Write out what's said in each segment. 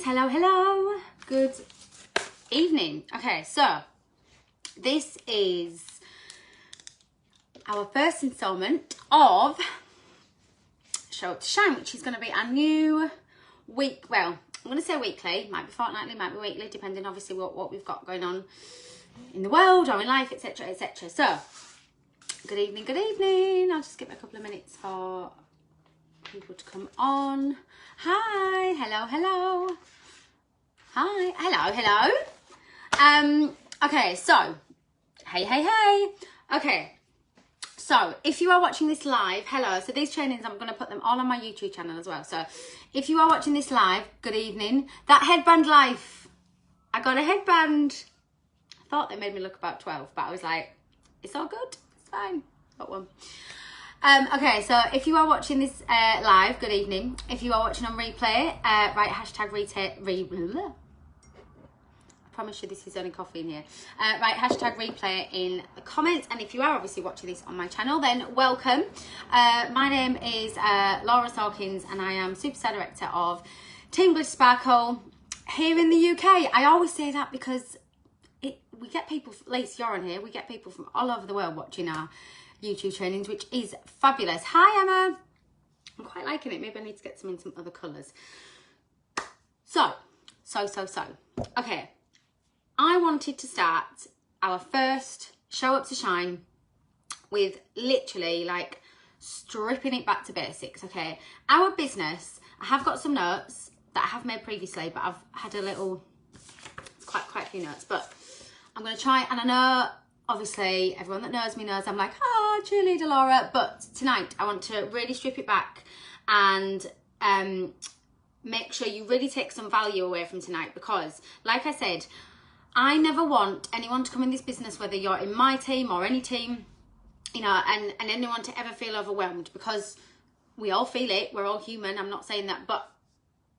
guys, hello, good evening. Okay, so this is our first installment of Show Up to Shine, which is going to be our new week. Well, I'm going to say weekly, might be fortnightly, might be weekly, depending obviously what we've got going on in the world or in life, etc, etc. So good evening, I'll just give it a couple of minutes for people to come on. Hi, hello, hi, hello. Okay, so hey. Okay, so if you are watching this live, hello. So these trainings, I'm going to put them all on my YouTube channel as well. So if you are watching this live, good evening. That headband life, I got a headband. I thought they made me look about 12, but I was like, it's all good, it's fine, got one. Okay, so if you are watching this live, good evening. If you are watching on replay, right, hashtag I promise you this is only coffee in here. Right, hashtag replay in the comments. And if you are obviously watching this on my channel, then welcome. My name is Laura Sawkins, and I am Superstar Director of Team Glitter Sparkle here in the UK. I always say that because we get people, at least you're on here, we get people from all over the world watching our YouTube trainings, which is fabulous. Hi Emma, I'm quite liking it. Maybe I need to get some in some other colours. So okay, I wanted to start our first Show Up to Shine with literally like stripping it back to basics. Okay, our business, I have got some notes that I have made previously, but I've had a little, quite a few notes, but I'm going to try, and I know obviously everyone that knows me knows I'm like, oh, cheerleader Laura, but tonight I want to really strip it back and make sure you really take some value away from tonight, because like I said, I never want anyone to come in this business, whether you're in my team or any team, you know, and anyone to ever feel overwhelmed, because we all feel it, we're all human, I'm not saying that, but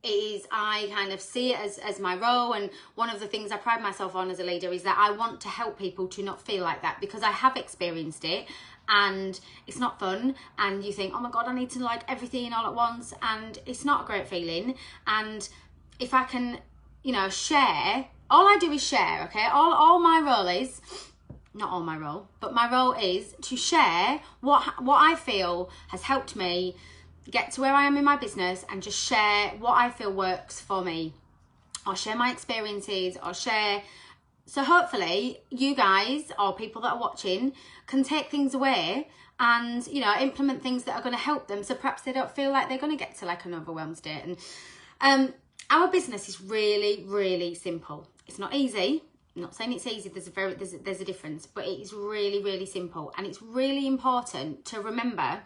it is, I kind of see it as my role, and one of the things I pride myself on as a leader is that I want to help people to not feel like that, because I have experienced it and it's not fun, and you think, oh my god, I need to like everything all at once, and it's not a great feeling. And if I can, you know, share, all I do is share, okay? All my role is, not all my role, but my role is to share what I feel has helped me get to where I am in my business, and just share what I feel works for me, or share my experiences, or share, so hopefully you guys or people that are watching can take things away and, you know, implement things that are going to help them, so perhaps they don't feel like they're going to get to like an overwhelmed state. And our business is really simple. It's not easy. I'm not saying it's easy, there's a difference, but it is really simple, and it's really important to remember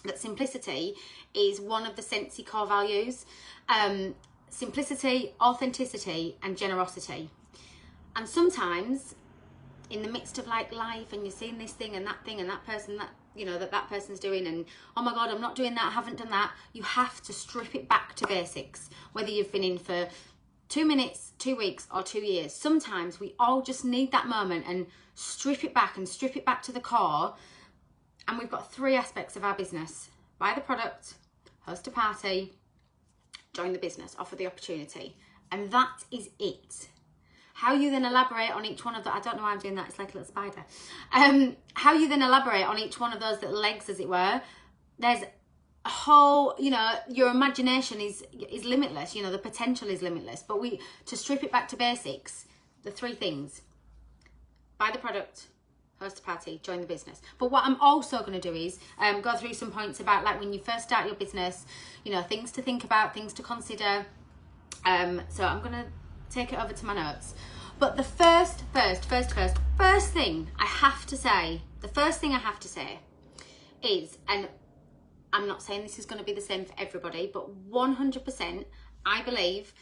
that simplicity is one of the Scentsy core values. Simplicity, authenticity, and generosity. And sometimes in the midst of like life, and you're seeing this thing and that person that, you know, that person's doing, and oh my god, I'm not doing that, I haven't done that, you have to strip it back to basics. Whether you've been in for 2 minutes, 2 weeks, or 2 years, sometimes we all just need that moment and strip it back to the core. And we've got 3 aspects of our business: buy the product, host a party, join the business, offer the opportunity. And that is it. How you then elaborate on each one of the, I don't know why I'm doing that, it's like a little spider. How you then elaborate on each one of those little legs, as it were, there's a whole, you know, your imagination is limitless, you know, the potential is limitless. But to strip it back to basics, the 3 things: buy the product, host a party, join the business. But what I'm also going to do is go through some points about, like, when you first start your business, you know, things to think about, things to consider. So I'm going to take it over to my notes. But the first thing I have to say, is, and I'm not saying this is going to be the same for everybody, but 100%, I believe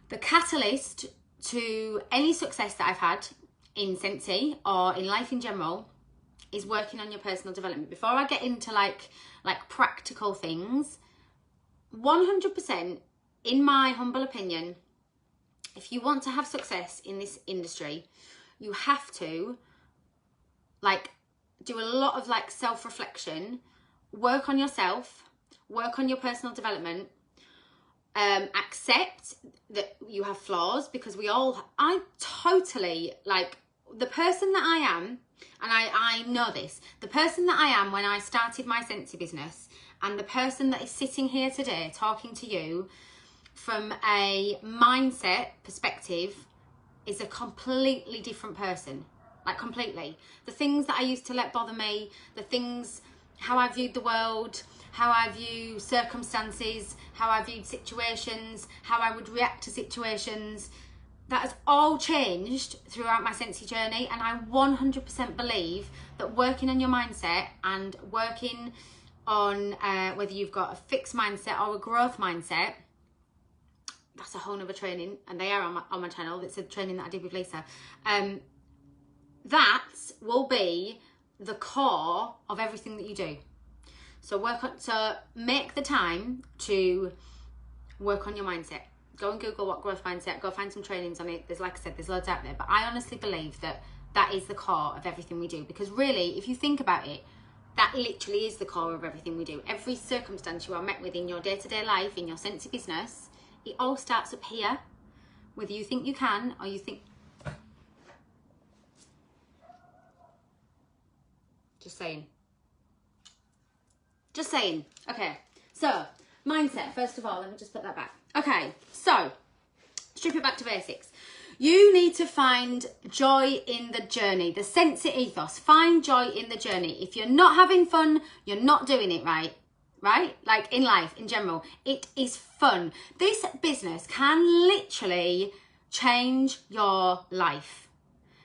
the catalyst to any success that I've had in Scentsy or in life in general is working on your personal development. Before I get into like practical things, 100%, in my humble opinion, if you want to have success in this industry, you have to like do a lot of like self-reflection, work on yourself, work on your personal development, accept that you have flaws, because I totally, like, the person that I am, and I know this, the person that I am when I started my Scentsy business, and the person that is sitting here today talking to you from a mindset perspective is a completely different person. Like, completely. The things that I used to let bother me, the things, how I viewed the world, how I view circumstances, how I viewed situations, how I would react to situations, that has all changed throughout my Scentsy journey. And I 100% believe that working on your mindset and working on whether you've got a fixed mindset or a growth mindset, that's a whole nother training, and they are on my channel. It's a training that I did with Lisa. That will be the core of everything that you do. So make the time to work on your mindset. Go and Google what growth mindset, go find some trainings on it. There's, like I said, there's loads out there, but I honestly believe that that is the core of everything we do, because really, if you think about it, that literally is the core of everything we do. Every circumstance you are met with in your day-to-day life, in your Scentsy business, it all starts up here, whether you think you can or you think... Just saying. Just saying. Okay, so mindset, first of all, let me just put that back. Okay, so strip it back to basics. You need to find joy in the journey, the Scentsy ethos. Find joy in the journey. If you're not having fun, you're not doing it right. Right? Like in life, in general, it is fun. This business can literally change your life.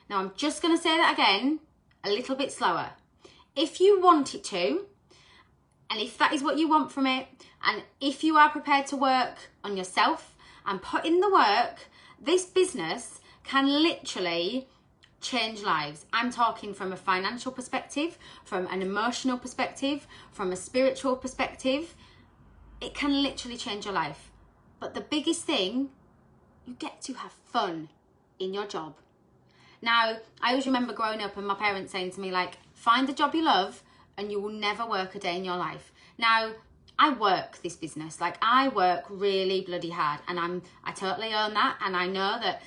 Now, I'm just going to say that again, a little bit slower. If you want it to, and if that is what you want from it, and if you are prepared to work on yourself and put in the work, this business can literally change lives. I'm talking from a financial perspective, from an emotional perspective, from a spiritual perspective. It can literally change your life. But the biggest thing, you get to have fun in your job. Now, I always remember growing up and my parents saying to me, like, find a job you love and you will never work a day in your life. Now, I work this business. Like, I work really bloody hard, and I totally own that, and I know that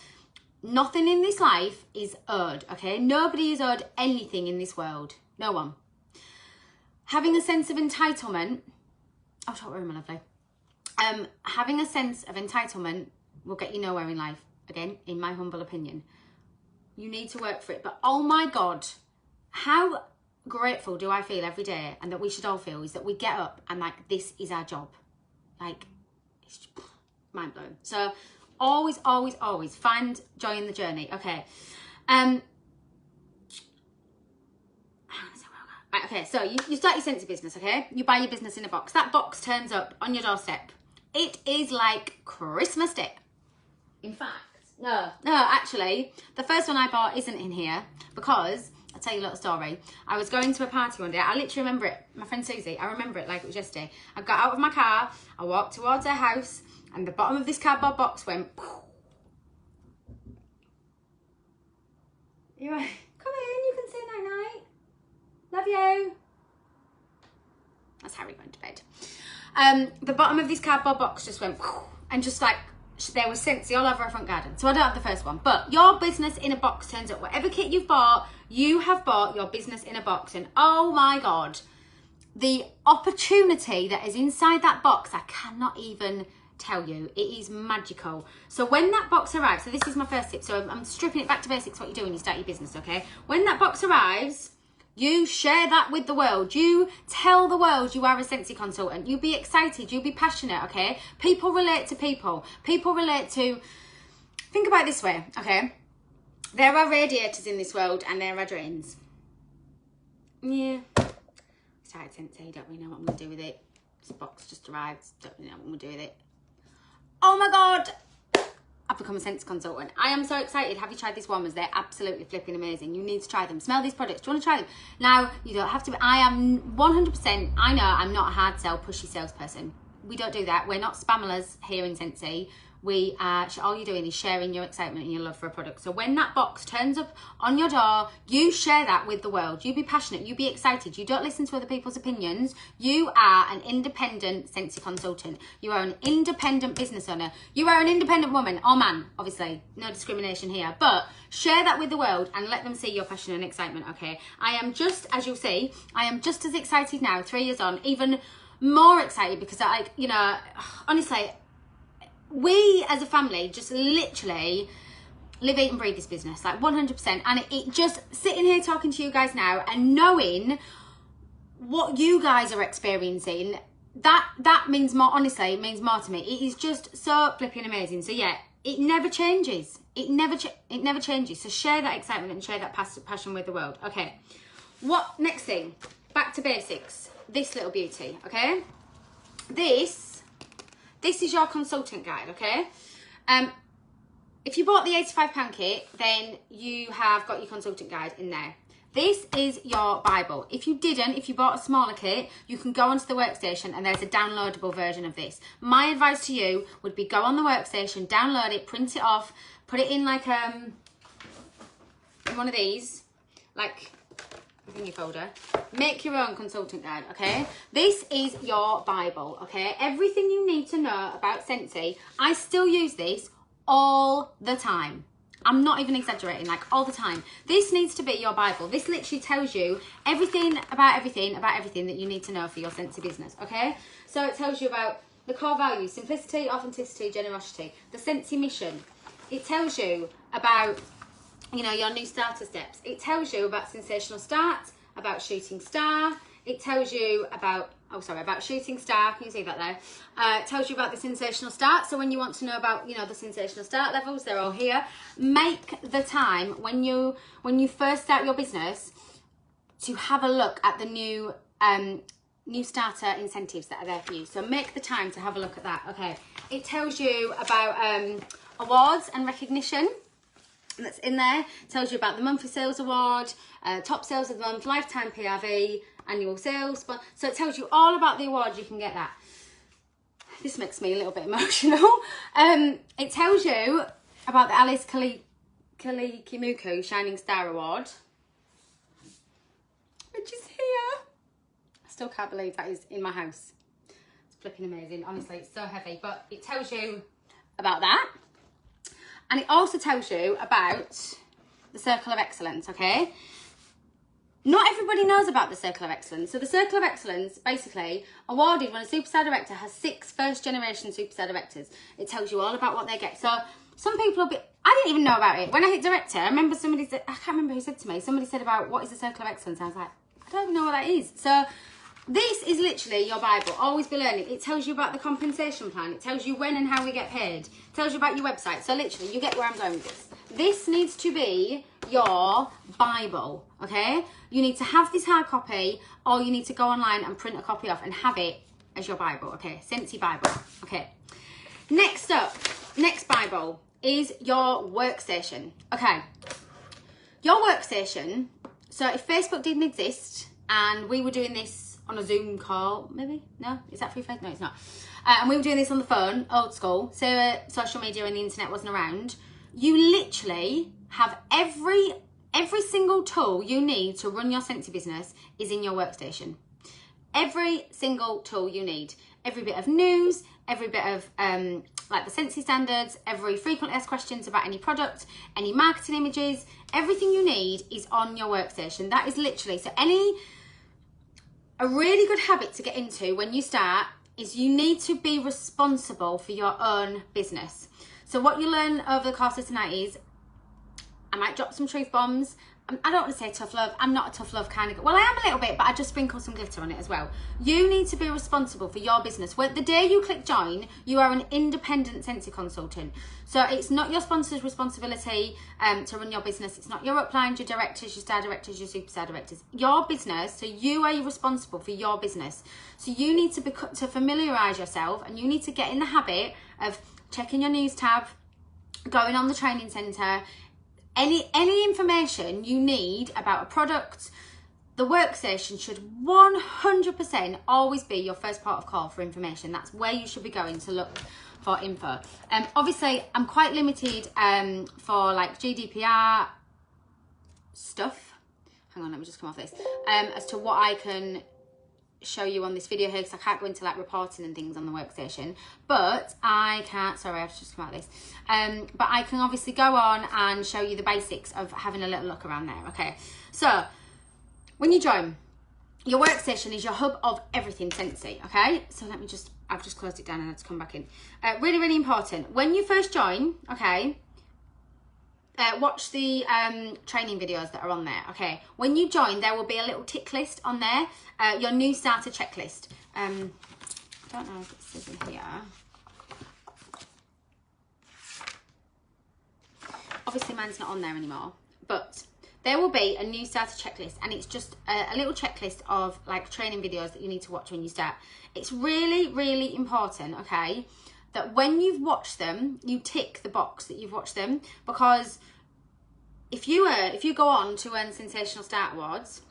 nothing in this life is owed, okay? Nobody is owed anything in this world. No one. Having a sense of entitlement... Oh, don't worry, my lovely. Having a sense of entitlement will get you nowhere in life. Again, in my humble opinion. You need to work for it. But oh my God, how grateful do I feel every day, and that we should all feel, is that we get up and, like, this is our job. Like, it's just mind blowing. So always, always, always find joy in the journey. Okay. Okay, so you start your Scentsy business, okay? You buy your business in a box. That box turns up on your doorstep. It is like Christmas Day. In fact, no, actually, the first one I bought isn't in here, because I'll tell you a little story. I was going to a party one day. I literally remember it. My friend Susie, I remember it like it was yesterday. I got out of my car, I walked towards her house, and the bottom of this cardboard box went... Poof. You're right. Come in, you can say night-night. Love you. That's Harry going to bed. The bottom of this cardboard box just went... Poof, and just like... There was Scentsy all over our front garden. So I don't have the first one. But your business in a box turns up. Whatever kit you've bought, you have bought your business in a box. And oh my God, the opportunity that is inside that box, I cannot even tell you. It is magical. So when that box arrives, so this is my first tip. So I'm stripping it back to basics, what you do when you start your business, okay? When that box arrives, you share that with the world. You tell the world you are a Scentsy consultant. You be excited. You be passionate, okay? People relate to people. People relate to... Think about it this way, okay? There are radiators in this world and there are drains. Yeah. Started Scentsy. Don't really know what I'm going to do with it. This box just arrived. Don't really know what I'm going to do with it. Oh my God! I've become a Scentsy consultant. I am so excited. Have you tried these warmers? They're absolutely flipping amazing. You need to try them. Smell these products. Do you want to try them? Now, you don't have to be... I am 100%... I know I'm not a hard sell, pushy salesperson. We don't do that. We're not spammers here in Scentsy. all you're doing is sharing your excitement and your love for a product. So when that box turns up on your door, you share that with the world. You be passionate, you be excited. You don't listen to other people's opinions. You are an independent Scentsy consultant. You are an independent business owner. You are an independent woman or man, obviously, no discrimination here, but share that with the world and let them see your passion and excitement, okay? I am just, as you'll see, I am just as excited now, 3 years on, even more excited because honestly, we as a family just literally live, eat and breathe this business, like 100%. And it just sitting here talking to you guys now and knowing what you guys are experiencing, that means more, honestly, it means more to me. It is just so flipping amazing. So yeah, it never changes. It never changes. So share that excitement and share that passion with the world. Okay, what next thing? Back to basics. This little beauty, okay? This is your consultant guide, okay? If you bought the £85 kit, then you have got your consultant guide in there. This is your Bible. If you didn't, if you bought a smaller kit, you can go onto the Workstation and there's a downloadable version of this. My advice to you would be go on the Workstation, download it, print it off, put it in like in one of these, like in your folder. Make your own consultant guide, okay? This is your Bible, okay? Everything you need to know about Scentsy, I still use this all the time. I'm not even exaggerating, like all the time. This needs to be your Bible. This literally tells you everything about everything that you need to know for your Scentsy business, okay? So it tells you about the core values: simplicity, authenticity, generosity, the Scentsy mission. It tells you about, you know, your new starter steps. It tells you about sensational start, about shooting star. It tells you about, about shooting star. Can you see that there? It tells you about the sensational start. So when you want to know about, you know, the sensational start levels, they're all here. Make the time when you first start your business to have a look at the new starter incentives that are there for you. So make the time to have a look at that. Okay. It tells you about awards and recognition. That's in there. It tells you about the monthly sales award, top sales of the month, lifetime PRV, annual sales. So it tells you all about the awards. You can get that. This makes me a little bit emotional. It tells you about the Alice Kalikimuku Shining Star Award, which is here. I still can't believe that is in my house. It's flipping amazing. Honestly, it's so heavy. But it tells you about that. And it also tells you about the Circle of Excellence, okay? Not everybody knows about the Circle of Excellence. So the Circle of Excellence, basically, awarded when a superstar director has 6 first-generation superstar directors. It tells you all about what they get. So some people will be... I didn't even know about it. When I hit director, I remember somebody said... I can't remember who said to me. Somebody said about, what is the Circle of Excellence? I was like, I don't even know what that is. So this is literally your Bible. Always be learning. It tells you about the compensation plan. It tells you when and how we get paid. It tells you about your website. So literally, you get where I'm going with this. This needs to be your Bible, okay? You need to have this hard copy, or you need to go online and print a copy off and have it as your Bible, okay? Scentsy Bible, okay? Next up, next Bible is your Workstation, okay? Your Workstation, so if Facebook didn't exist and we were doing this on a Zoom call, maybe? No? Is that free Facebook? No, it's not. And we were doing this on the phone, old school, so social media and the internet wasn't around. You literally have every single tool you need to run your Scentsy business is in your Workstation. Every single tool you need. Every bit of news, every bit of like the Scentsy standards, every frequently asked questions about any product, any marketing images, everything you need is on your Workstation. That is literally, so a really good habit to get into when you start is you need to be responsible for your own business. So what you learn over the course of tonight is, I might drop some truth bombs. I don't want to say tough love. I'm not a tough love kind of... Well, I am a little bit, but I just sprinkle some glitter on it as well. You need to be responsible for your business. The day you click join, you are an independent Scentsy consultant. So it's not your sponsor's responsibility to run your business. It's not your uplines, your directors, your star directors, your superstar directors. Your business, so you are responsible for your business. So you need to familiarise yourself, and you need to get in the habit of checking your news tab, going on the training centre. Any information you need about a product, the Workstation should 100% always be your first port of call for information. That's where you should be going to look for info. Obviously, I'm quite limited for like GDPR stuff. Hang on, let me just come off this. As to what I can show you on this video here, because I can't go into like reporting and things on the workstation, but I can, sorry, I've just come out of this, but I can obviously go on and show you the basics of having a little look around there. Okay, so when you join, your workstation is your hub of everything Scentsy. Okay, so let me just, I've just closed it down and I had to come back in. Really, really important, when you first join, okay, watch the training videos that are on there. Okay, when you join, there will be a little tick list on there, your new starter checklist. I don't know if it says in here. Obviously mine's not on there anymore, but there will be a new starter checklist, and it's just a little checklist of like training videos that you need to watch when you start. It's really, really important, okay, that when you've watched them, you tick the box that you've watched them, because if you go on to earn Sensational Start Awards,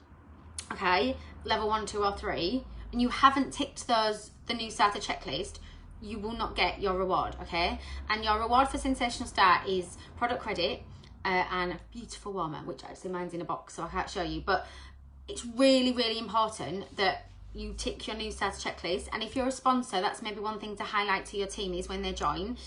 okay, level 1, 2 or 3, and you haven't ticked the new starter checklist, you will not get your reward, okay? And your reward for Sensational Start is product credit and a beautiful warmer, which actually mine's in a box, so I can't show you, but it's really, really important that you tick your new starter checklist. And if you're a sponsor, that's maybe one thing to highlight to your team is when they join,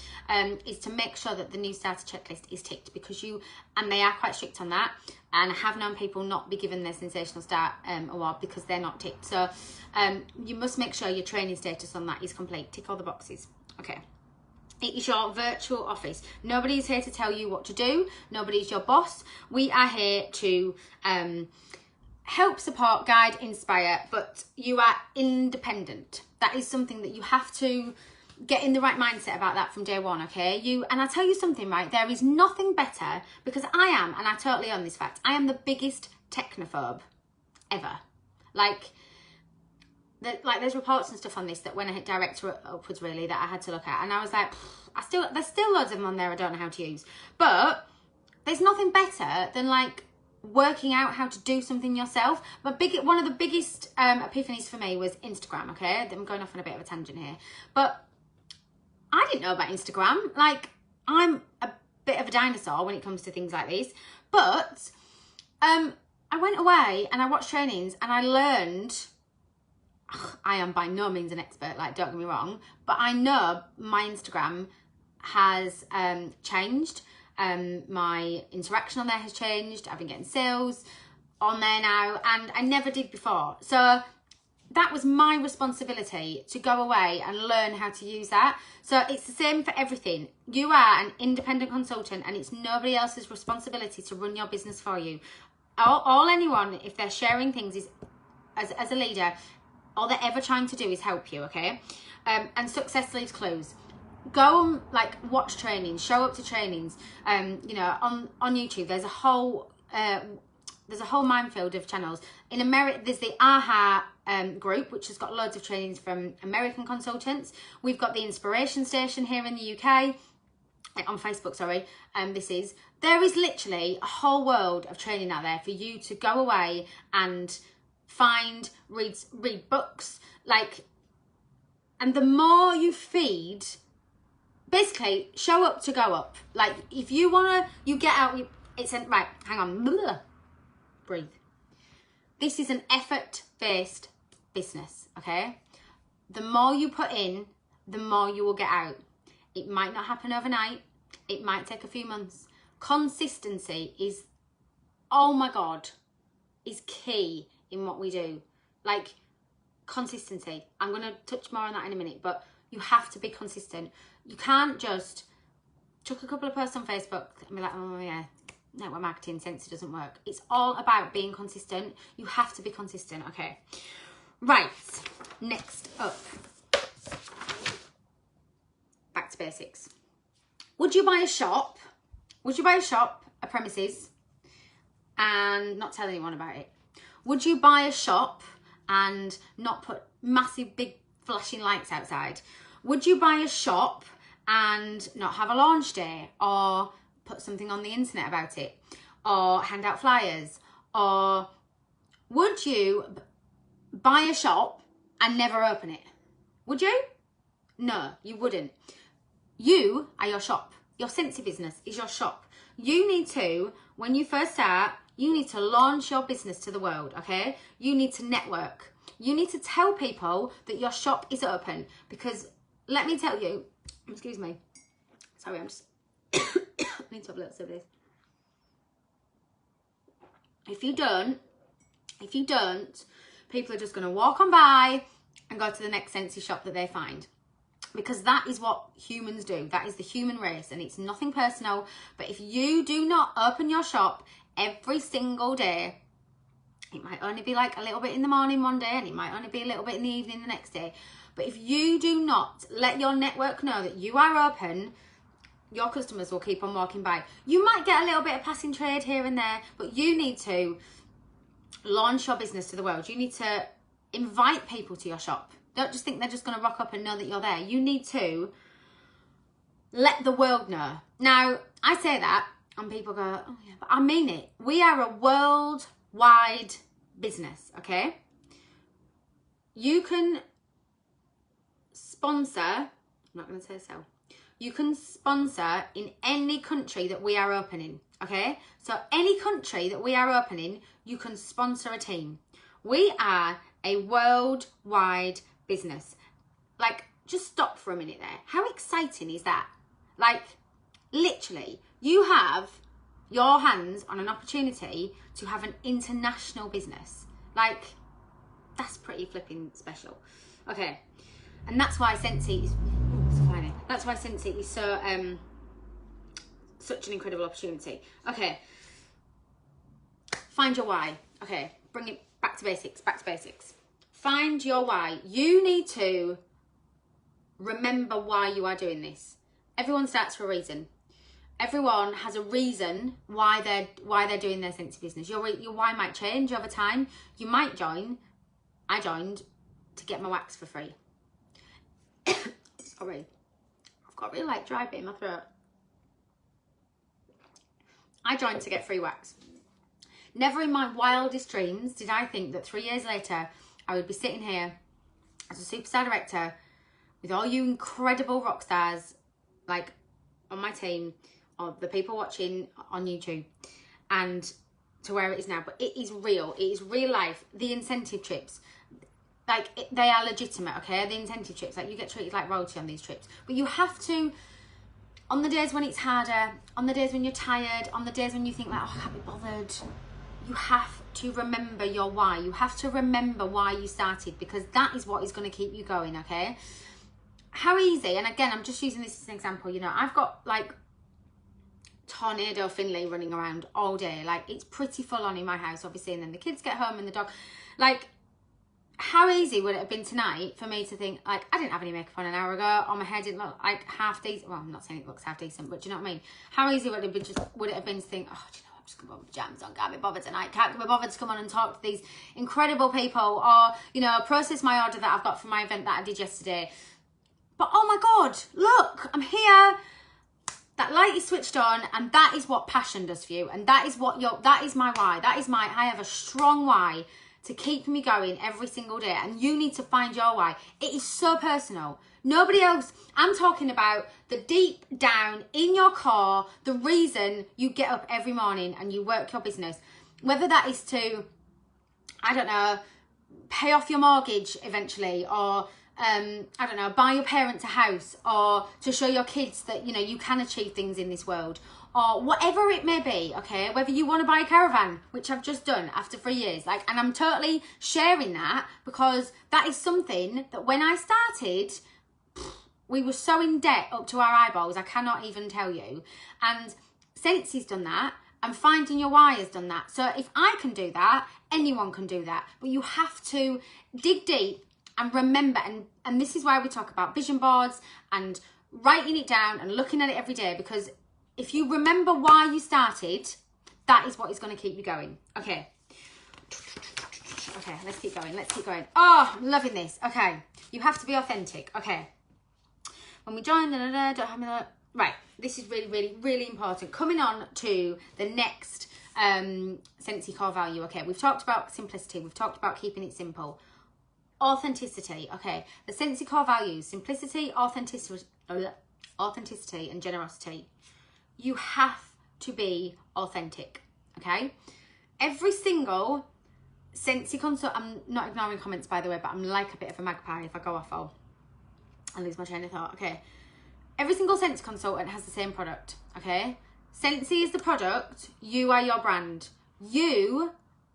is to make sure that the new starter checklist is ticked, because and they are quite strict on that, and I have known people not be given their Sensational Start award because they're not ticked. So you must make sure your training status on that is complete. Tick all the boxes. Okay. It is your virtual office. Nobody's here to tell you what to do. Nobody's your boss. We are here to help, support, guide, inspire, but you are independent. That is something that you have to get in the right mindset about that from day one, okay? And I'll tell you something, right? There is nothing better, because I am, and I totally own this fact, I am the biggest technophobe ever. Like there's reports and stuff on this that when I hit director upwards, really, that I had to look at, and I was like, there's still loads of them on there I don't know how to use, but there's nothing better than like working out how to do something yourself. But one of the biggest epiphanies for me was Instagram, okay? I'm going off on a bit of a tangent here, but I didn't know about Instagram. Like, I'm a bit of a dinosaur when it comes to things like this, but I went away and I watched trainings and I learned. I am by no means an expert, like, don't get me wrong, but I know my Instagram has changed. My interaction on there has changed. I've been getting sales on there now, and I never did before. So that was my responsibility to go away and learn how to use that. So it's the same for everything. You are an independent consultant, and it's nobody else's responsibility to run your business for you. All anyone, if they're sharing things, is as a leader, all they're ever trying to do is help you, okay? And success leaves clues. Go and like watch trainings, show up to trainings. You know, on YouTube, there's a whole minefield of channels. In America, there's the AHA group, which has got loads of trainings from American consultants. We've got the Inspiration Station here in the UK, on Facebook, sorry. There is literally a whole world of training out there for you to go away and find, read books, like, and the more you feed, basically show up to go up. Like, if you wanna, you get out, right, hang on, breathe. This is an effort-based business, okay? The more you put in, the more you will get out. It might not happen overnight. It might take a few months. Consistency is, oh my God, is key in what we do. Like, consistency. I'm going to touch more on that in a minute, but you have to be consistent. You can't just chuck a couple of posts on Facebook and be like, oh yeah, network marketing Scentsy doesn't work. It's all about being consistent. You have to be consistent, okay? Right, next up. Back to basics. Would you buy a shop? Would you buy a shop, a premises, and not tell anyone about it? Would you buy a shop and not put massive big flashing lights outside? Would you buy a shop and not have a launch day, or put something on the internet about it, or hand out flyers? Or would you buy a shop and never open it? Would you? No, you wouldn't. you are your shop. Your Scentsy business is your shop. You need to, when you first start, you need to launch your business to the world, okay? You need to network. You need to tell people that your shop is open, because let me tell you, excuse me, sorry, I'm just, I need to have a little sip of this. If you don't, people are just going to walk on by and go to the next Scentsy shop that they find. Because that is what humans do. That is the human race, and it's nothing personal. But if you do not open your shop every single day, it might only be like a little bit in the morning one day, and it might only be a little bit in the evening the next day. But if you do not let your network know that you are open, your customers will keep on walking by. You might get a little bit of passing trade here and there, but you need to launch your business to the world. You need to invite people to your shop. Don't just think they're just going to rock up and know that you're there. You need to let the world know. Now, I say that and people go, oh yeah, but I mean it. We are a worldwide business, okay? You can sponsor, I'm not going to say so. You can sponsor in any country that we are opening, okay? So any country that we are opening, you can sponsor a team. We are a worldwide business. Like, just stop for a minute there. How exciting is that? Like, literally, you have your hands on an opportunity to have an international business. Like, that's pretty flipping special. Okay, and that's why Scentsy is, that's why Scentsy is so such an incredible opportunity. Okay, find your why. Okay, bring it back to basics. Find your why. You need to remember why you are doing this. Everyone starts for a reason. Everyone has a reason why they're doing their Scentsy business. Your why might change over time. You might join. I joined to get my wax for free. Sorry, I've got really like dry bit in my throat. I joined to get free wax. Never in my wildest dreams did I think that 3 years later I would be sitting here as a superstar director with all you incredible rock stars like on my team, or the people watching on YouTube, and to where it is now. But it is real. It is real life. The incentive trips, like they are legitimate, okay? The incentive trips, like you get treated like royalty on these trips. But you have to, on the days when it's harder, on the days when you're tired, on the days when you think like, oh, I can't be bothered, you have to remember your why. You have to remember why you started, because that is what is going to keep you going, okay? How easy, and again, I'm just using this as an example, you know, I've got like Tornado Finley running around all day. Like, it's pretty full on in my house, obviously, and then the kids get home and the dog. Like, how easy would it have been tonight for me to think, like, I didn't have any makeup on an hour ago, or my hair didn't look like half decent. Well, I'm not saying it looks half decent, but do you know what I mean? How easy would it have been to think, oh, do you know what, I'm just going to put my pajamas on, can't be bothered tonight, can't be bothered to come on and talk to these incredible people, or, you know, process my order that I've got for my event that I did yesterday. But oh my God, look, I'm here. That light is switched on, and that is what passion does for you. And that is what that is my why. I have a strong why to keep me going every single day. And you need to find your why. It is so personal. Nobody else, I'm talking about the deep down in your core, the reason you get up every morning and you work your business. Whether that is to, I don't know, pay off your mortgage eventually, or I don't know, buy your parents a house, or to show your kids that, you know, you can achieve things in this world, or whatever it may be, okay? Whether you want to buy a caravan, which I've just done after 3 years, like, and I'm totally sharing that because that is something that when I started, we were so in debt up to our eyeballs, I cannot even tell you. And Scentsy's done that, and Finding Your Why has done that. So if I can do that, anyone can do that. But you have to dig deep and remember, and this is why we talk about vision boards and writing it down and looking at it every day, because if you remember why you started, that is what is going to keep you going. Okay, let's keep going. Oh, I'm loving this. Okay, you have to be authentic. Okay, when we join, right, this is really, really, really important. Coming on to the next Scentsy core value. Okay, we've talked about simplicity, we've talked about keeping it simple. Authenticity. Okay, the Scentsy core values: simplicity, authenticity, authenticity and generosity. You have to be authentic, okay? Every single Scentsy consult, I'm not ignoring comments by the way, but I'm like a bit of a magpie. If I go off, I'll lose my train of thought. Okay, every single Scentsy consultant has the same product, okay? Scentsy is the product, you are your brand. You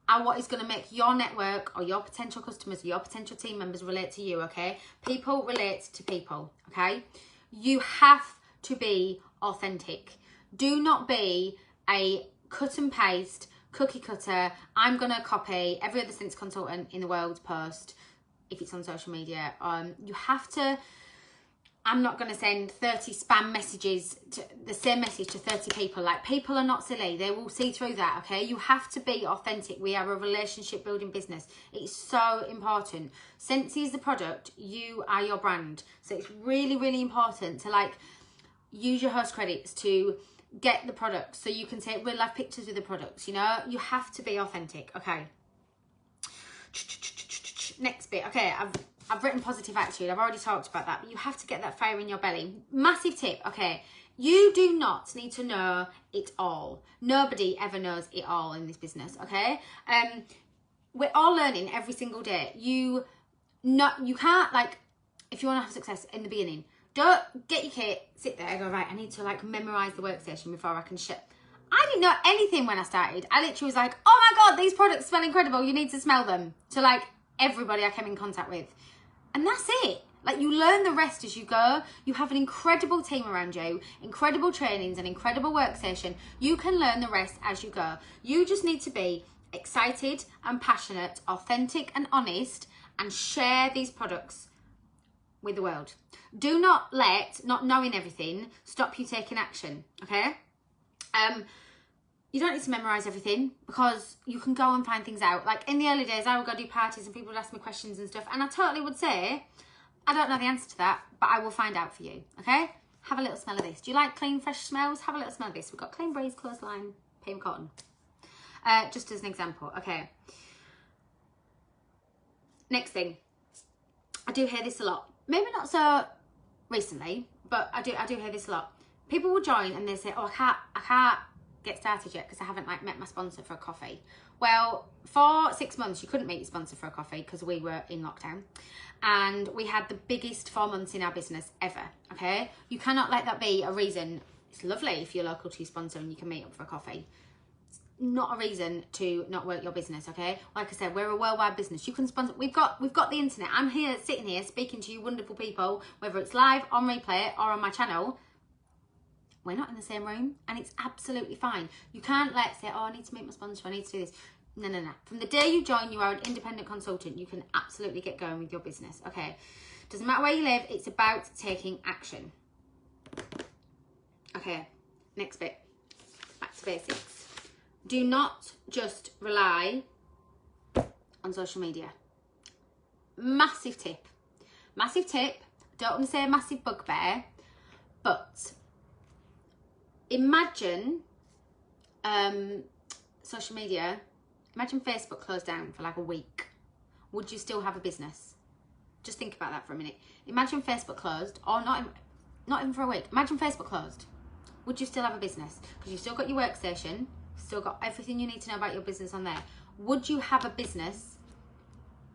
are what is going to make your network or your potential customers, your potential team members relate to you, okay? People relate to people, okay? You have to be authentic. Do not be a cut and paste, cookie cutter, I'm going to copy every other Scentsy consultant in the world's post if it's on social media. You have to, I'm not going to send 30 spam messages, the same message to 30 people. Like, people are not silly. They will see through that, okay? You have to be authentic. We are a relationship building business. It's so important. Scentsy is the product. You are your brand. So it's really, really important to, like, use your host credits to get the products so you can take real life pictures with the products, you know? You have to be authentic, okay? Next bit, okay, I've written positive attitude. I've already talked about that, but you have to get that fire in your belly. Massive tip, okay? You do not need to know it all. Nobody ever knows it all in this business, okay? We're all learning every single day. You can't, like, if you want to have success in the beginning, don't get your kit, sit there, go, right, I need to, like, memorise the workstation before I can ship. I didn't know anything when I started. I literally was like, oh my God, these products smell incredible. You need to smell them. To, like, everybody I came in contact with. And that's it. Like, you learn the rest as you go. You have an incredible team around you, incredible trainings, an incredible workstation. You can learn the rest as you go. You just need to be excited and passionate, authentic and honest, and share these products with the world. Do not let not knowing everything stop you taking action, okay? You don't need to memorise everything, because you can go and find things out. Like, in the early days, I would go do parties and people would ask me questions and stuff, and I totally would say, I don't know the answer to that, but I will find out for you, okay? Have a little smell of this. Do you like clean, fresh smells? Have a little smell of this. We've got clean breeze, clothesline, payment cotton. Just as an example, okay? Next thing. I do hear this a lot. Maybe not so recently, but I do hear this a lot. People will join and they say, oh, I can't get started yet because I haven't, like, met my sponsor for a coffee. Well, for 6 months you couldn't meet your sponsor for a coffee because we were in lockdown, and we had the biggest 4 months in our business ever, okay? You cannot let that be a reason. It's lovely if you're local to your sponsor and you can meet up for a coffee. It's not a reason to not work your business, okay? Like I said, we're a worldwide business. You can sponsor. We've got the internet. I'm here, sitting here, speaking to you wonderful people, whether it's live, on replay, or on my channel. We're not in the same room, and it's absolutely fine. You can't say, oh, I need to meet my sponsor, I need to do this. No, no, no. From the day you join, you are an independent consultant. You can absolutely get going with your business, okay? Doesn't matter where you live, it's about taking action. Okay, next bit. Back to basics. Do not just rely on social media. Massive tip. Massive tip. Don't want to say a massive bugbear, but imagine social media. Imagine Facebook closed down for like a week. Would you still have a business? Just think about that for a minute. Imagine Facebook closed, or not even for a week. Imagine Facebook closed. Would you still have a business? Because you've still got your workstation, still got everything you need to know about your business on there. Would you have a business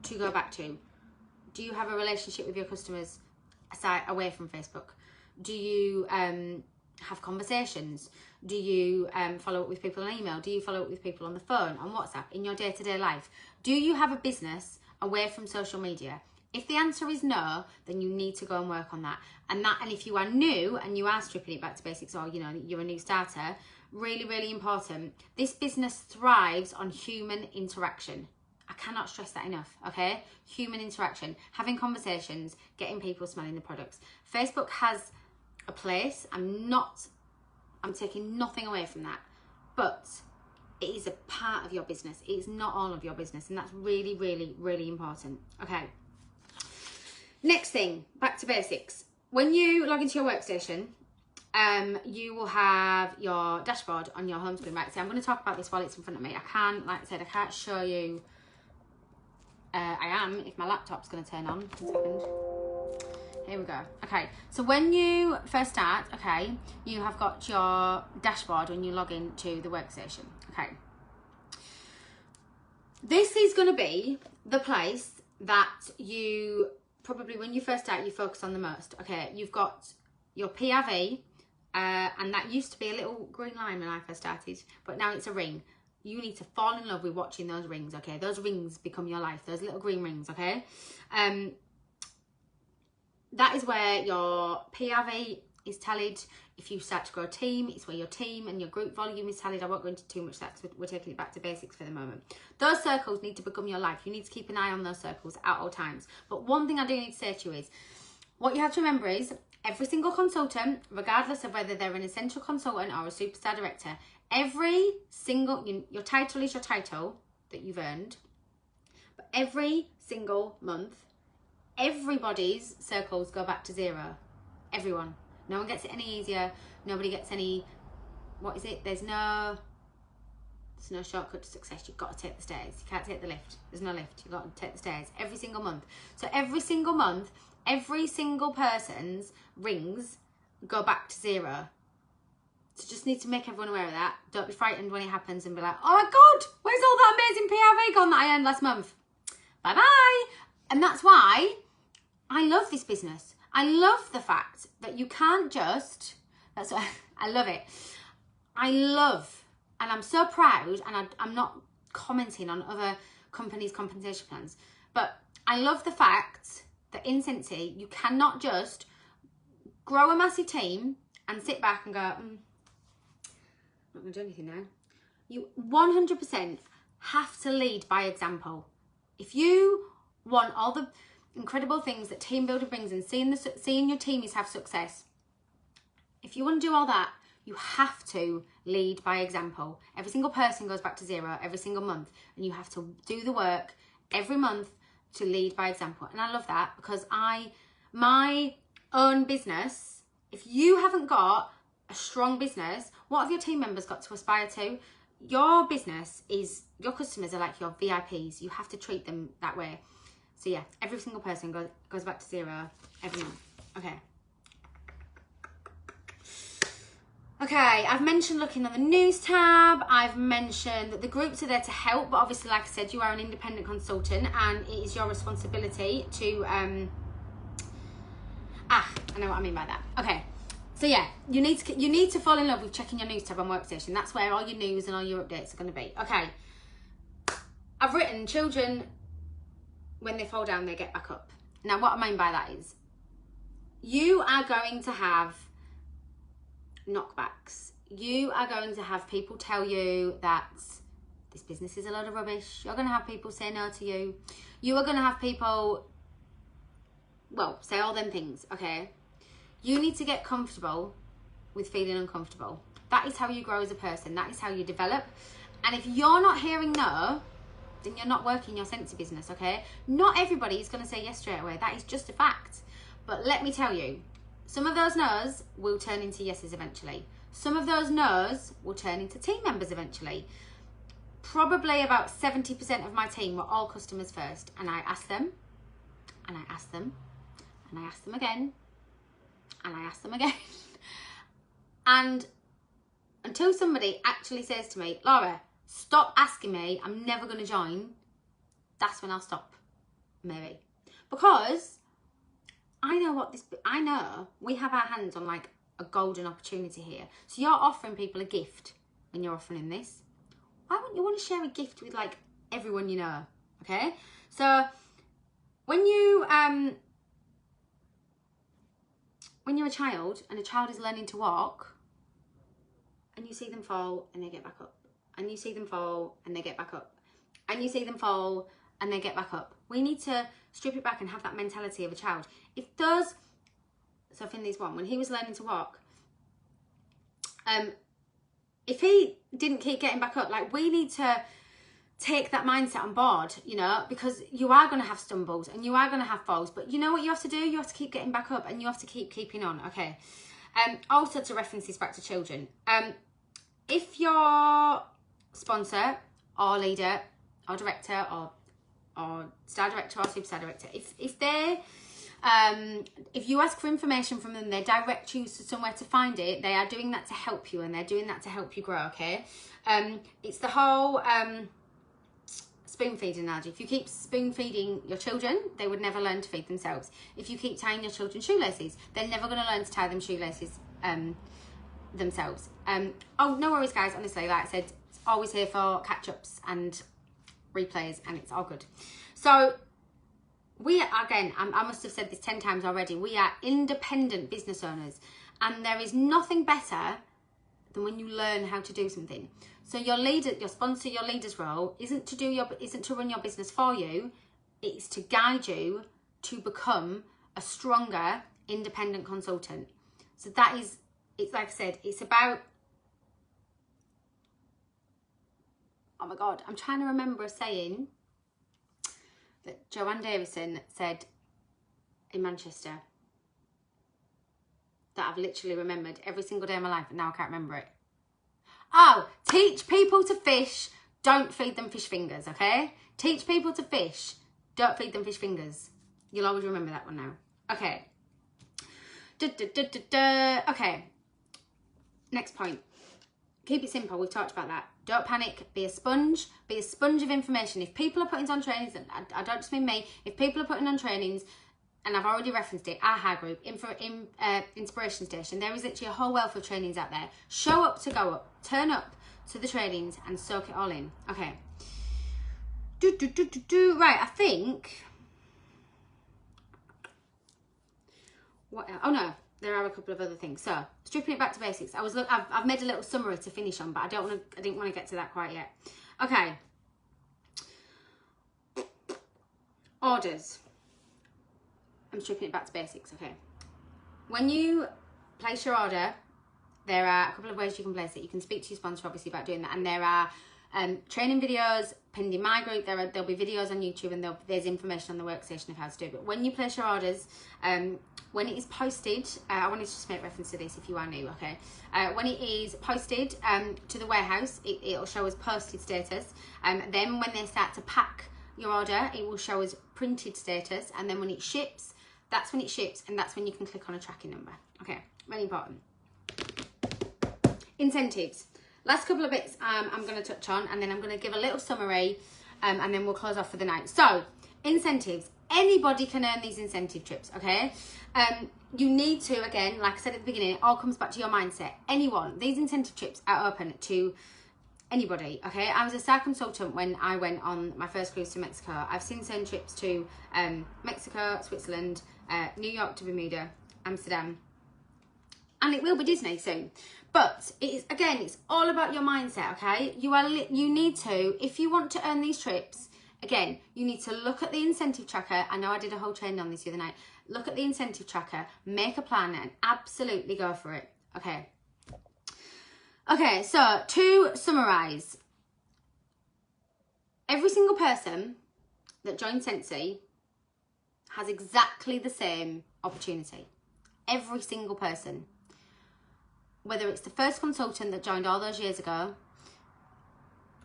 to go back to? Do you have a relationship with your customers aside, away from Facebook? Do you have conversations? Do you follow up with people on email? Do you follow up with people on the phone, on WhatsApp, in your day-to-day life? Do you have a business away from social media? If the answer is no, then you need to go and work on that. And if you are new and you are stripping it back to basics, or you know, you're a new starter, really, really important. This business thrives on human interaction. I cannot stress that enough, okay? Human interaction, having conversations, getting people smelling the products. Facebook has a place. I'm taking nothing away from that, but it is a part of your business. It is not all of your business, and that's really, really, really important. Okay. Next thing, back to basics. When you log into your workstation, you will have your dashboard on your home screen, right? So I'm going to talk about this while it's in front of me. I can't, like I said, I can't show you. I am, if my laptop's going to turn on. 1 second. Here we go. Okay, so when you first start, okay, you have got your dashboard when you log into the workstation. Okay, this is going to be the place that you probably, when you first start, you focus on the most. Okay, you've got your PRV, and that used to be a little green line when I first started, but now it's a ring. You need to fall in love with watching those rings, okay? Those rings become your life, those little green rings, okay? That is where your PRV is tallied. If you start to grow a team, it's where your team and your group volume is tallied. I won't go into too much of that because we're taking it back to basics for the moment. Those circles need to become your life. You need to keep an eye on those circles at all times. But one thing I do need to say to you is, what you have to remember is, every single consultant, regardless of whether they're an essential consultant or a superstar director, every single, your title is your title that you've earned, but every single month, everybody's circles go back to 0. Everyone. No one gets it any easier. Nobody gets any, what is it? There's no shortcut to success. You've got to take the stairs. You can't take the lift. There's no lift. You've got to take the stairs every single month. So every single month, every single person's rings go back to 0. So just need to make everyone aware of that. Don't be frightened when it happens and be like, oh my God, where's all that amazing PRV gone that I earned last month? Bye-bye. And that's why I love this business. I love the fact that you can't just, that's why I love it. I love, and I'm so proud, and I'm not commenting on other companies' compensation plans, but I love the fact that in Scentsy, you cannot just grow a massive team and sit back and go, I'm not going to do anything now. You 100% have to lead by example. If you want all the incredible things that team building brings and seeing your teams have success, if you want to do all that, you have to lead by example. Every single person goes back to 0 every single month, and you have to do the work every month to lead by example. And I love that, because my own business, if you haven't got a strong business, what have your team members got to aspire to? Your business is, your customers are like your VIPs. You have to treat them that way. So yeah, every single person goes back to 0 every month. Okay. Okay, I've mentioned looking on the news tab. I've mentioned that the groups are there to help, but obviously, like I said, you are an independent consultant and it is your responsibility to, I know what I mean by that. Okay, so yeah, you need to fall in love with checking your news tab on Workstation. That's where all your news and all your updates are going to be. Okay, I've written children, when they fall down, they get back up. Now, what I mean by that is, you are going to have knockbacks. You are going to have people tell you that this business is a load of rubbish. You're going to have people say no to you. You are going to have people, well, say all them things, okay? You need to get comfortable with feeling uncomfortable. That is how you grow as a person. That is how you develop. And if you're not hearing no, then you're not working your Scentsy business, okay? Not everybody is going to say yes straight away. That is just a fact. But let me tell you, some of those no's will turn into yeses eventually. Some of those no's will turn into team members eventually. Probably about 70% of my team were all customers first. And I asked them, and I asked them, and I asked them again, and I asked them again. And until somebody actually says to me, Laura, stop asking me, I'm never going to join, that's when I'll stop, maybe. Because I know we have our hands on like a golden opportunity here. So you're offering people a gift when you're offering this. Why wouldn't you want to share a gift with like everyone you know, okay? So when you're a child and a child is learning to walk, and you see them fall and they get back up, and you see them fall and they get back up, and you see them fall and they get back up. We need to strip it back and have that mentality of a child. So Finley's one, when he was learning to walk, if he didn't keep getting back up, like, we need to take that mindset on board, you know, because you are going to have stumbles and you are going to have falls, but you know what you have to do? You have to keep getting back up and you have to keep keeping on, okay? Also, to reference this back to children, if your sponsor or leader or director or star director or superstar director, if they If you ask for information from them, they direct you to somewhere to find it. They are doing that to help you, and they're doing that to help you grow, okay? It's the whole spoon feeding analogy. If you keep spoon feeding your children, they would never learn to feed themselves. If you keep tying your children's shoelaces, they're never going to learn to tie them shoelaces themselves. Oh, no worries, guys. Honestly, like I said, it's always here for catch-ups and replays, and it's all good. So we are, again, I must have said this 10 times already, we are independent business owners, and there is nothing better than when you learn how to do something. So your leader, your sponsor, your leader's role isn't to run your business for you. It's to guide you to become a stronger independent consultant. So that is, it's like I said, it's about, oh my God, I'm trying to remember a saying that Joanne Davison said in Manchester that I've literally remembered every single day of my life, and now I can't remember it. Oh, teach people to fish, don't feed them fish fingers, okay? Teach people to fish, don't feed them fish fingers. You'll always remember that one now. Okay. Okay. Next point. Keep it simple. We've talked about that. Don't panic. Be a sponge. Be a sponge of information. If people are putting on trainings, and I don't just mean me, if people are putting on trainings, and I've already referenced it, AHA Group, Inspiration Station, there is literally a whole wealth of trainings out there. Show up to go up. Turn up to the trainings and soak it all in. Okay. Right, I think... What else? Oh no, there are a couple of other things. So, stripping it back to basics. I've made a little summary to finish on, but I didn't want to get to that quite yet. Okay. Orders. I'm stripping it back to basics, okay. When you place your order, there are a couple of ways you can place it. You can speak to your sponsor, obviously, about doing that. And there are training videos pinned in my group. There'll be videos on YouTube, and there's information on the Workstation of how to do it. But when you place your orders, when it is posted, I wanted to just make reference to this if you are new, okay? When it is posted to the warehouse, it'll show as posted status. Then when they start to pack your order, it will show as printed status. And then when it ships, that's when it ships, and that's when you can click on a tracking number. Okay, really important. Incentives. Last couple of bits I'm going to touch on, and then I'm going to give a little summary, and then we'll close off for the night. So, incentives. Anybody can earn these incentive trips, okay? You need to, again, like I said at the beginning, it all comes back to your mindset. Anyone. These incentive trips are open to anybody, okay? I was a star consultant when I went on my first cruise to Mexico. I've since sent trips to Mexico, Switzerland, New York to Bermuda, Amsterdam, and it will be Disney soon. But it is, again, it's all about your mindset, okay? You need to, if you want to earn these trips, again, you need to look at the incentive tracker. I know I did a whole training on this the other night. Look at the incentive tracker, make a plan, and absolutely go for it, okay? Okay, so to summarise, every single person that joins Scentsy has exactly the same opportunity. Every single person. Whether it's the first consultant that joined all those years ago,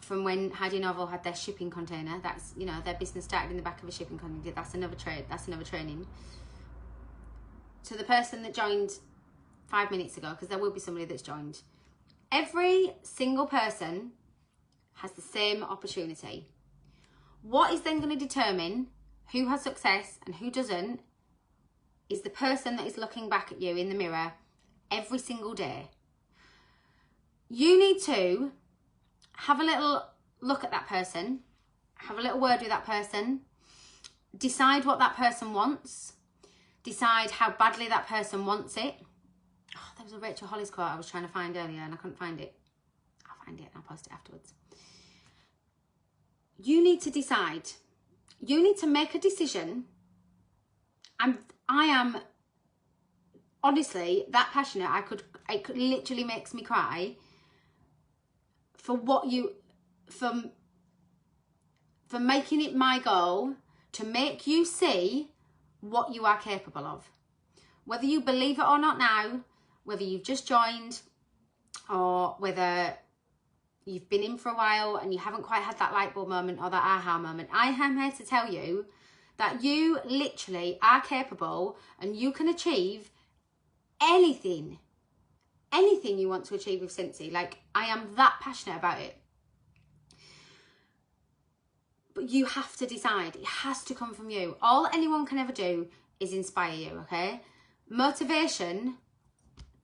from when Heidi Novel had their shipping container, that's, you know, their business started in the back of a shipping container, that's another trade, that's another training, to the person that joined 5 minutes ago, because there will be somebody that's joined. Every single person has the same opportunity. What is then going to determine who has success and who doesn't is the person that is looking back at you in the mirror every single day. You need to have a little look at that person, have a little word with that person, decide what that person wants, decide how badly that person wants it. Oh, there was a Rachel Hollis quote I was trying to find earlier and I couldn't find it. I'll find it and I'll post it afterwards. You need to decide. You need to make a decision. I am honestly that passionate. It could literally makes me cry for what you, for making it my goal to make you see what you are capable of. Whether you believe it or not now, whether you've just joined or whether you've been in for a while and you haven't quite had that light bulb moment or that aha moment, I am here to tell you that you literally are capable and you can achieve anything you want to achieve with Scentsy. Like, I am that passionate about it. But you have to decide. It has to come from you. All anyone can ever do is inspire you, okay? Motivation,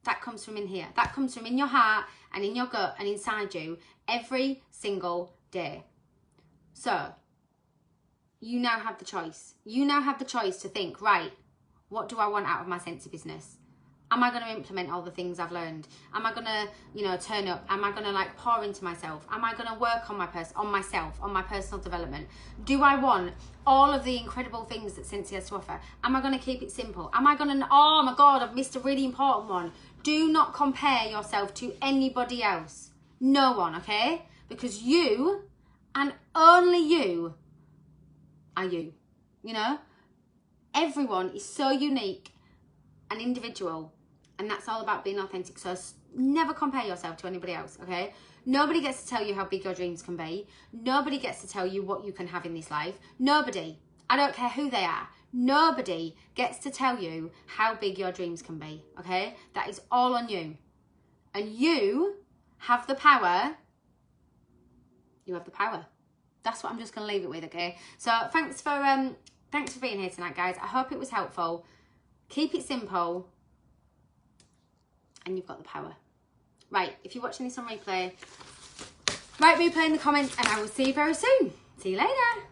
that comes from in here. That comes from in your heart and in your gut and inside you every single day. So, you now have the choice. You now have the choice to think, right, what do I want out of my Scentsy business? Am I going to implement all the things I've learned? Am I going to, you know, turn up? Am I going to like pour into myself? Am I going to work on myself, on my personal development? Do I want all of the incredible things that Scentsy has to offer? Am I going to keep it simple? Am I going to, oh my God, I've missed a really important one. Do not compare yourself to anybody else. No one, okay? Because you and only you are you, you know? Everyone is so unique and individual. And that's all about being authentic. So never compare yourself to anybody else, okay? Nobody gets to tell you how big your dreams can be. Nobody gets to tell you what you can have in this life. Nobody. I don't care who they are. Nobody gets to tell you how big your dreams can be, okay? That is all on you. And you have the power. You have the power. That's what I'm just going to leave it with, okay? So thanks for being here tonight, guys. I hope it was helpful. Keep it simple. And you've got the power. Right, if you're watching this on replay, write replay in the comments and I will see you very soon. See you later.